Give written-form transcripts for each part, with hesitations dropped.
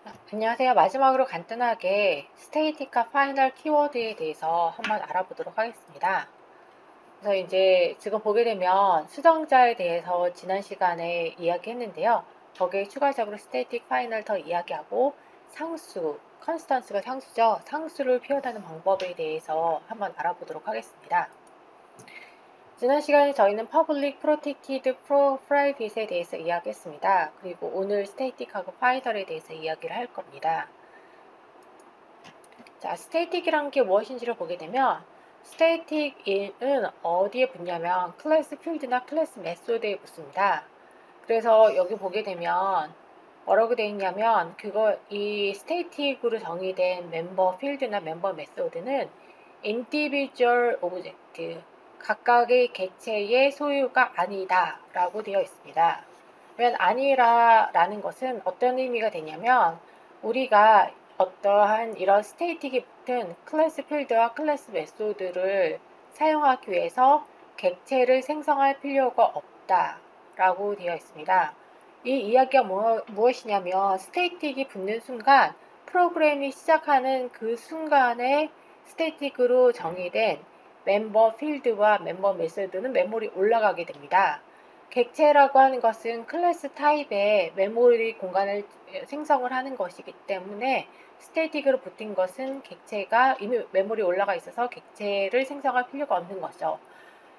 안녕하세요. 마지막으로 간단하게 스테이틱과 파이널 키워드에 대해서 한번 알아보도록 하겠습니다. 그래서 이제 지금 보게 되면 수정자에 대해서 지난 시간에 이야기했는데요. 거기에 추가적으로 스테이틱, 파이널 더 이야기하고 상수, 컨스턴스가 상수죠. 상수를 표현하는 방법에 대해서 한번 알아보도록 하겠습니다. 지난 시간에 저희는 Public, Protected, Private에 대해서 이야기했습니다. 그리고 오늘 스테이틱하고 파이널에 대해서 이야기를 할 겁니다. 자, 스테이틱이란 게 무엇인지를 보게 되면 스테이틱은 어디에 붙냐면 클래스 필드나 클래스 메소드에 붙습니다. 그래서 여기 보게 되면 뭐라고 되어 있냐면 이 스테이틱으로 정의된 멤버 필드나 멤버 메소드는 individual object 각각의 객체의 소유가 아니다 라고 되어 있습니다. 왜 아니라라는 것은 어떤 의미가 되냐면 우리가 어떠한 이런 스테이틱이 붙은 클래스 필드와 클래스 메소드를 사용하기 위해서 객체를 생성할 필요가 없다 라고 되어 있습니다. 이 이야기가 무엇이냐면 스테이틱이 붙는 순간 프로그램이 시작하는 그 순간에 스테이틱으로 정의된 멤버 필드와 멤버 메소드는 메모리 올라가게 됩니다. 객체라고 하는 것은 클래스 타입의 메모리 공간을 생성을 하는 것이기 때문에 스테이틱으로 붙은 것은 객체가 이미 메모리에 올라가 있어서 객체를 생성할 필요가 없는 거죠.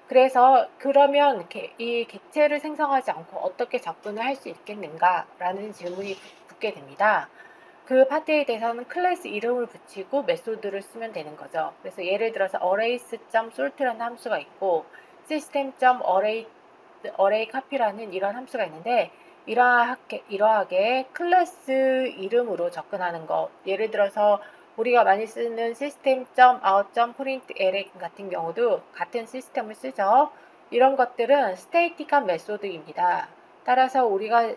그래서 그러면 이 객체를 생성하지 않고 어떻게 접근을 할 수 있겠는가라는 질문이 붙게 됩니다. 그 파트에 대해서는 클래스 이름을 붙이고 메소드를 쓰면 되는 거죠. 그래서 예를 들어서 arrays.sort라는 함수가 있고 system.array copy라는 이런 함수가 있는데 이러하게 클래스 이름으로 접근하는 것. 예를 들어서 우리가 많이 쓰는 system.out.println 같은 경우도 같은 시스템을 쓰죠. 이런 것들은 스테이틱한 메소드입니다. 따라서 우리가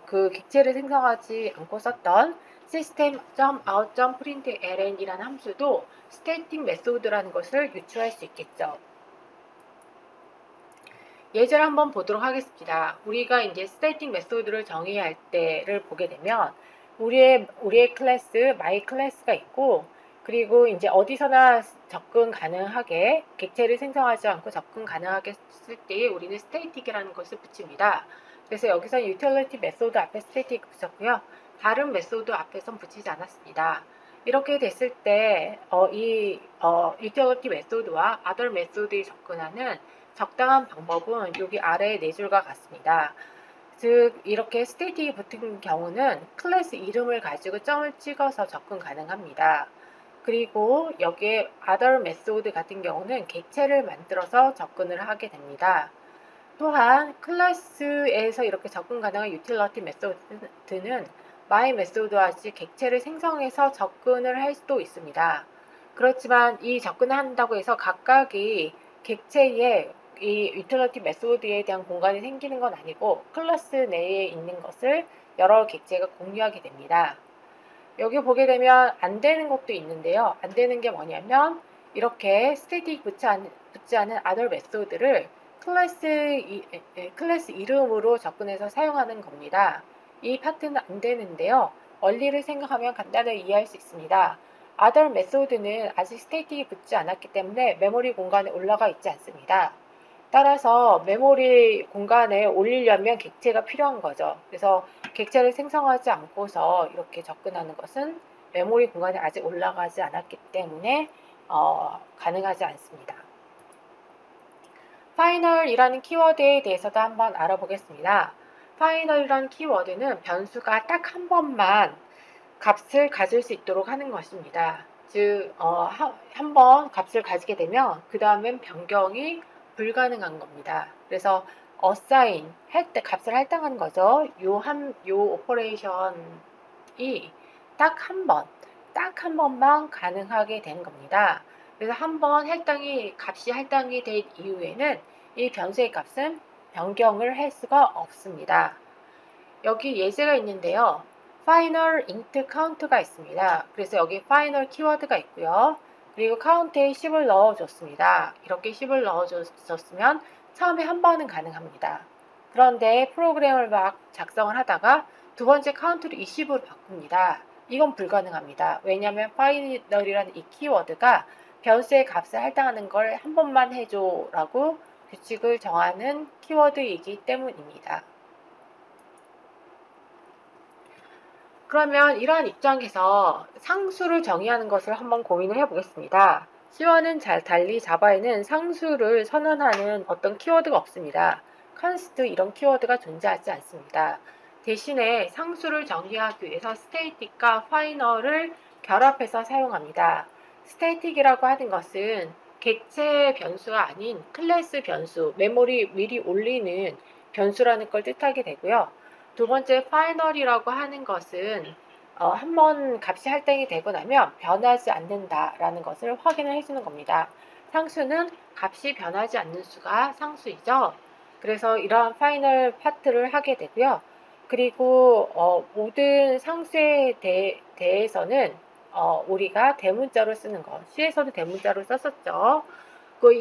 그 객체를 생성하지 않고 썼던 system.out.println 이라는 함수도 스테이틱 메소드라는 것을 유추할 수 있겠죠. 예제를 한번 보도록 하겠습니다. 우리가 이제 스테이틱 메소드를 정의할 때를 보게 되면 우리의 클래스, my 클래스가 있고 그리고 이제 어디서나 접근 가능하게 객체를 생성하지 않고 접근 가능하게 쓸 때 우리는 스테이틱이라는 것을 붙입니다. 그래서 여기서 utility 메소드 앞에 스테이틱 붙였고요. 다른 메소드 앞에선 붙이지 않았습니다. 이렇게 됐을 때 utility 메소드와 other 메소드에 접근하는 적당한 방법은 여기 아래 네 줄과 같습니다. 즉 이렇게 스테이틱이 붙은 경우는 클래스 이름을 가지고 점을 찍어서 접근 가능합니다. 그리고 여기에 other method 같은 경우는 객체를 만들어서 접근을 하게 됩니다. 또한 클래스에서 이렇게 접근 가능한 utility method는 my method와 같이 객체를 생성해서 접근을 할 수도 있습니다. 그렇지만 이 접근을 한다고 해서 각각이 객체의 이 utility method에 대한 공간이 생기는 건 아니고 클래스 내에 있는 것을 여러 객체가 공유하게 됩니다. 여기 보게 되면 안 되는 것도 있는데요. 안 되는 게 뭐냐면 이렇게 스테이틱 붙지 않은 other method를 클래스 이름으로 접근해서 사용하는 겁니다. 이 파트는 안 되는데요. 원리를 생각하면 간단하게 이해할 수 있습니다. other method는 아직 스테이틱이 붙지 않았기 때문에 메모리 공간에 올라가 있지 않습니다. 따라서 메모리 공간에 올리려면 객체가 필요한 거죠. 그래서 객체를 생성하지 않고서 이렇게 접근하는 것은 메모리 공간에 아직 올라가지 않았기 때문에 가능하지 않습니다. 파이널이라는 키워드에 대해서도 한번 알아보겠습니다. 파이널이라는 키워드는 변수가 딱 한 번만 값을 가질 수 있도록 하는 것입니다. 즉, 한 번 값을 가지게 되면 그 다음엔 변경이 불가능한 겁니다. 그래서 assign 할 때 값을 할당하는 거죠. 요 오퍼레이션이 딱 한 번만 가능하게 되는 겁니다. 그래서 한 번 값이 할당이 된 이후에는 이 변수의 값은 변경을 할 수가 없습니다. 여기 예제가 있는데요. final int count가 있습니다. 그래서 여기 final 키워드가 있고요. 그리고 count에 10을 넣어줬습니다. 이렇게 10을 넣어줬으면 처음에 한 번은 가능합니다. 그런데 프로그램을 막 작성을 하다가 두 번째 카운트를 20으로 바꿉니다. 이건 불가능합니다. 왜냐하면 파이널이라는 이 키워드가 변수의 값을 할당하는 걸 한 번만 해줘 라고 규칙을 정하는 키워드이기 때문입니다. 그러면 이러한 입장에서 상수를 정의하는 것을 한번 고민을 해보겠습니다. C와는 달리 자바에는 상수를 선언하는 어떤 키워드가 없습니다. const 이런 키워드가 존재하지 않습니다. 대신에 상수를 정의하기 위해서 static과 final을 결합해서 사용합니다. static이라고 하는 것은 객체 변수가 아닌 클래스 변수, 메모리 미리 올리는 변수라는 걸 뜻하게 되고요. 두 번째 final이라고 하는 것은 한번 값이 할당이 되고 나면 변하지 않는다라는 것을 확인을 해주는 겁니다. 상수는 값이 변하지 않는 수가 상수이죠. 그래서 이러한 파이널 파트를 하게 되고요. 그리고 모든 상수에 대해서는 우리가 대문자로 쓰는 것, C에서도 대문자로 썼었죠.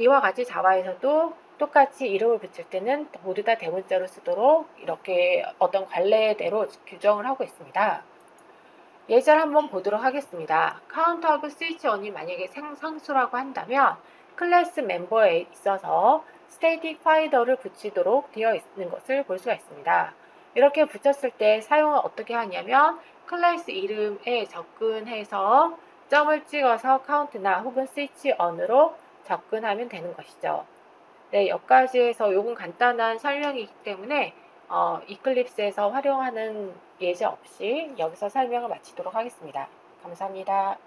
이와 같이 자바에서도 똑같이 이름을 붙일 때는 모두 다 대문자로 쓰도록 이렇게 어떤 관례대로 규정을 하고 있습니다. 예제를 한번 보도록 하겠습니다. 카운트하고 스위치1이 만약에 상수라고 한다면 클래스 멤버에 있어서 static 파이더를 붙이도록 되어 있는 것을 볼 수가 있습니다. 이렇게 붙였을 때 사용을 어떻게 하냐면 클래스 이름에 접근해서 점을 찍어서 카운트나 혹은 스위치1으로 접근하면 되는 것이죠. 네, 여기까지 해서 요건 간단한 설명이기 때문에 이클립스에서 활용하는 예제 없이 여기서 설명을 마치도록 하겠습니다. 감사합니다.